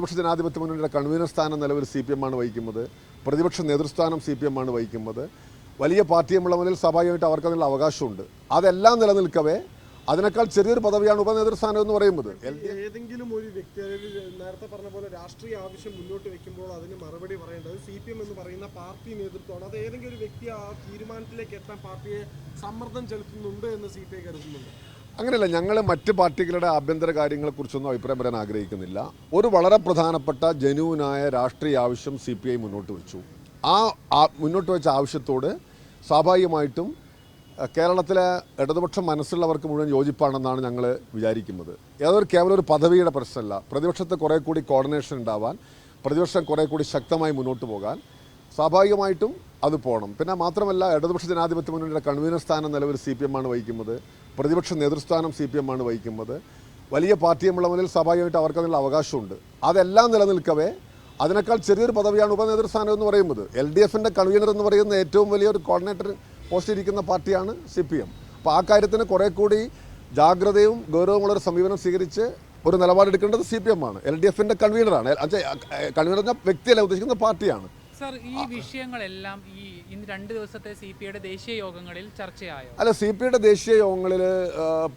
ഇടതുപക്ഷ ജനാധിപത്യ മുന്നണിയുടെ കൺവീനർ സ്ഥാനം നിലവിൽ CPM ആണ് വഹിക്കുന്നത്. പ്രതിപക്ഷ നേതൃസ്ഥാനം CPM ആണ് വഹിക്കുന്നത്. വലിയ പാർട്ടിയുമുള്ള മുന്നിൽ സ്വാഭാവികമായിട്ട് അവർക്ക് അതിനുള്ള അവകാശമുണ്ട്. അതെല്ലാം നിലനിൽക്കവേ അതിനേക്കാൾ ചെറിയൊരു പദവിയാണ് ഉപനേതൃസ്ഥാനം എന്ന് പറയുന്നത്. ഏതെങ്കിലും ഒരു വ്യക്തി നേരത്തെ പറഞ്ഞ പോലെ രാഷ്ട്രീയ ആവശ്യം മുന്നോട്ട് വെക്കുമ്പോൾ അതിന് മറുപടി പറയേണ്ടത് CPM എന്ന് പറയുന്ന പാർട്ടി നേതൃത്വമാണ്. അത് ഏതെങ്കിലും ഒരു വ്യക്തി ആ തീരുമാനത്തിലേക്ക് എത്താൻ പാർട്ടിയെ സമ്മർദ്ദം ചെലുത്തുന്നുണ്ട് എന്ന് CPI കരുതുന്നുണ്ട്. അങ്ങനെയല്ല, ഞങ്ങൾ മറ്റ് പാർട്ടികളുടെ ആഭ്യന്തര കാര്യങ്ങളെക്കുറിച്ചൊന്നും അഭിപ്രായം പറയാൻ ആഗ്രഹിക്കുന്നില്ല. ഒരു വളരെ പ്രധാനപ്പെട്ട ജനുവിനായ രാഷ്ട്രീയ ആവശ്യം CPI മുന്നോട്ട് വെച്ചു. ആ മുന്നോട്ട് വെച്ച ആവശ്യത്തോട് സ്വാഭാവികമായിട്ടും കേരളത്തിലെ ഇടതുപക്ഷം മനസ്സുള്ളവർക്ക് മുഴുവൻ യോജിപ്പാണെന്നാണ് ഞങ്ങൾ വിചാരിക്കുന്നത്. ഏതൊരു കേവലം ഒരു പദവിയുടെ പ്രശ്നമല്ല. പ്രതിപക്ഷത്തെ കുറേ കൂടി കോർഡിനേഷൻ ഉണ്ടാവാൻ, പ്രതിപക്ഷം കുറേ കൂടി ശക്തമായി മുന്നോട്ട് പോകാൻ സ്വാഭാവികമായിട്ടും അത് പോകണം. പിന്നെ മാത്രമല്ല, ഇടതുപക്ഷ ജനാധിപത്യ മുന്നണിയുടെ കൺവീനർ സ്ഥാനം നിലവിൽ CPM ആണ് വഹിക്കുന്നത്. പ്രതിപക്ഷ നേതൃസ്ഥാനം CPM ആണ് വഹിക്കുന്നത്. വലിയ പാർട്ടിയുമുള്ള മുന്നിൽ സ്വാഭാവികമായിട്ട് അവർക്ക് അതിനുള്ള അവകാശമുണ്ട്. അതെല്ലാം നിലനിൽക്കവേ അതിനേക്കാൾ ചെറിയൊരു പദവിയാണ് ഉപനേതൃസ്ഥാനം എന്ന് പറയുന്നത്. LDFൻ്റെ കൺവീനർ എന്ന് പറയുന്ന ഏറ്റവും വലിയൊരു കോർഡിനേറ്റർ പോസ്റ്റ് ഇരിക്കുന്ന പാർട്ടിയാണ് CPM. അപ്പോൾ ആ കാര്യത്തിന് കുറേ കൂടി ജാഗ്രതയും ഗൗരവമുള്ളൊരു സമീപനം സ്വീകരിച്ച് ഒരു നിലപാടെടുക്കേണ്ടത് CPM ആണ്. LDFൻ്റെ കൺവീനറാണ്. കൺവീനർ എന്ന വ്യക്തിയല്ല ഉദ്ദേശിക്കുന്ന പാർട്ടിയാണ്. സർ, ഈ വിഷയങ്ങളെല്ലാം ഇന്ന് 2 ദിവസത്തെ CPIയുടെ ദേശീയ യോഗങ്ങളിൽ ചർച്ചയായോ? അല്ല, CPIയുടെ ദേശീയ യോഗങ്ങളിൽ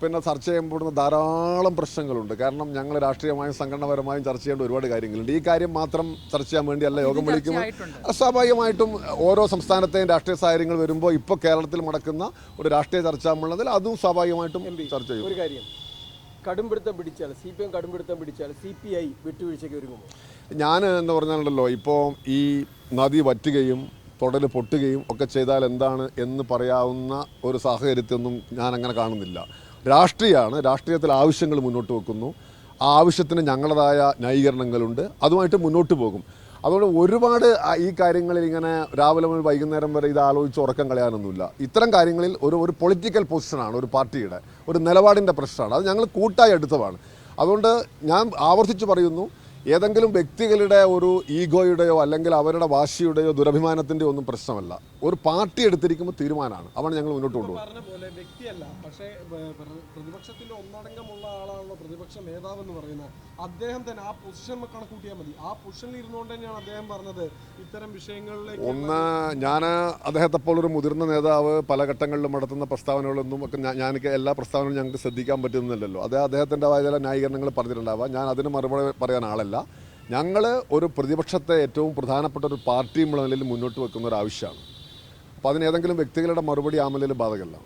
പിന്നെ ചർച്ച ചെയ്യപ്പെടുന്ന ധാരാളം പ്രശ്നങ്ങളുണ്ട്. കാരണം ഞങ്ങൾ രാഷ്ട്രീയമായും സംഘടനാപരമായും ചർച്ച ചെയ്യേണ്ട ഒരുപാട് കാര്യങ്ങളുണ്ട്. ഈ കാര്യം മാത്രം ചർച്ച ചെയ്യാൻ വേണ്ടിയല്ല യോഗം വിളിക്കുമ്പോൾ സ്വാഭാവികമായിട്ടും ഓരോ സംസ്ഥാനത്തെയും രാഷ്ട്രീയ സാഹചര്യങ്ങൾ വരുമ്പോൾ ഇപ്പോൾ കേരളത്തിൽ നടക്കുന്ന ഒരു രാഷ്ട്രീയ ചർച്ചയുള്ളതിൽ അതും സ്വാഭാവികമായിട്ടും ചർച്ച ചെയ്യും. ഒരു കാര്യം, കടുംപിടുത്തം പിടിച്ചാൽ CPM കടുംപിടുത്തം പിടിച്ചാൽ CPI വിട്ടുവീഴ്ചയ്ക്ക് ഒരുങ്ങുമോ? ഞാൻ എന്ന് പറഞ്ഞാലുണ്ടല്ലോ, ഇപ്പോൾ ഈ നദി വറ്റുകയും തൊടൽ പൊട്ടുകയും ഒക്കെ ചെയ്താൽ എന്താണ് എന്ന് പറയാവുന്ന ഒരു സാഹചര്യത്തൊന്നും ഞാൻ അങ്ങനെ കാണുന്നില്ല. രാഷ്ട്രീയമാണ്. രാഷ്ട്രീയത്തിൽ ആവശ്യങ്ങൾ മുന്നോട്ട് വെക്കുന്നു. ആ ആവശ്യത്തിന് ഞങ്ങളുടേതായ ന്യായീകരണങ്ങളുണ്ട്. അതുമായിട്ട് മുന്നോട്ട് പോകും. അതുകൊണ്ട് ഒരുപാട് ഈ കാര്യങ്ങളിൽ ഇങ്ങനെ രാവിലെ മുതൽ വൈകുന്നേരം വരെ ഇത് ആലോചിച്ച് ഉറക്കം കളയാനൊന്നുമില്ല. ഇത്തരം കാര്യങ്ങളിൽ ഒരു പൊളിറ്റിക്കൽ പൊസിഷനാണ്, ഒരു പാർട്ടിയുടെ ഒരു നിലപാടിൻ്റെ പ്രശ്നമാണ്. അത് ഞങ്ങൾ കൂട്ടായി എടുത്തതാണ്. അതുകൊണ്ട് ഞാൻ ആവർത്തിച്ച് പറയുന്നു, ഏതെങ്കിലും വ്യക്തികളുടെ ഒരു ഈഗോയുടെയോ അല്ലെങ്കിൽ അവരുടെ വാശിയുടെയോ ദുരഭിമാനത്തിൻ്റെയോ ഒന്നും പ്രശ്നമല്ല. ഒരു പാർട്ടി എടുത്തിരിക്കുമ്പോൾ തീരുമാനമാണ്. അതാണ് ഞങ്ങൾ മുന്നോട്ട് കൊണ്ടുപോകുന്നത്. പറഞ്ഞ പോലെ വ്യക്തിയല്ല, പക്ഷേ പ്രതിപക്ഷത്തിന്റെ ഒന്നടങ്കമുള്ള ആളാണല്ലോ പ്രതിപക്ഷ നേതാവ് എന്ന് പറയുന്നത്. അദ്ദേഹം തന്നെ ആ പൊസിഷൻ കണക്കൂട്ടിയാൽ മതി. ആ പൊസിഷനിൽ ഇരുന്നുകൊണ്ട് തന്നെയാണ് അദ്ദേഹം പറഞ്ഞത് ഇത്തരം വിഷയങ്ങളിലേക്ക്. ഞാൻ അദ്ദേഹത്തെ പോലൊരു മുതിർന്ന നേതാവ് പല ഘട്ടങ്ങളിലും നടത്തുന്ന പ്രസ്താവനകളൊന്നും ഒക്കെ ഞാൻ എല്ലാ പ്രസ്താവനകളും ഞങ്ങൾക്ക് ശ്രദ്ധിക്കാൻ പറ്റുന്നില്ലല്ലോ. അദ്ദേഹത്തിൻ്റെതായ ചില ന്യായീകരണങ്ങൾ പറഞ്ഞിട്ടുണ്ടാവുക. ഞാൻ അതിന് മറുപടി പറയാൻ ആളല്ല. ഞങ്ങൾ ഒരു പ്രതിപക്ഷത്തെ ഏറ്റവും പ്രധാനപ്പെട്ട ഒരു പാർട്ടിയും നിലയിൽ മുന്നോട്ട് വെക്കുന്ന ഒരു ആവശ്യമാണ്. അപ്പോൾ അതിന് ഏതെങ്കിലും വ്യക്തികളുടെ മറുപടി ആ നിലയിൽ ബാധകമല്ല.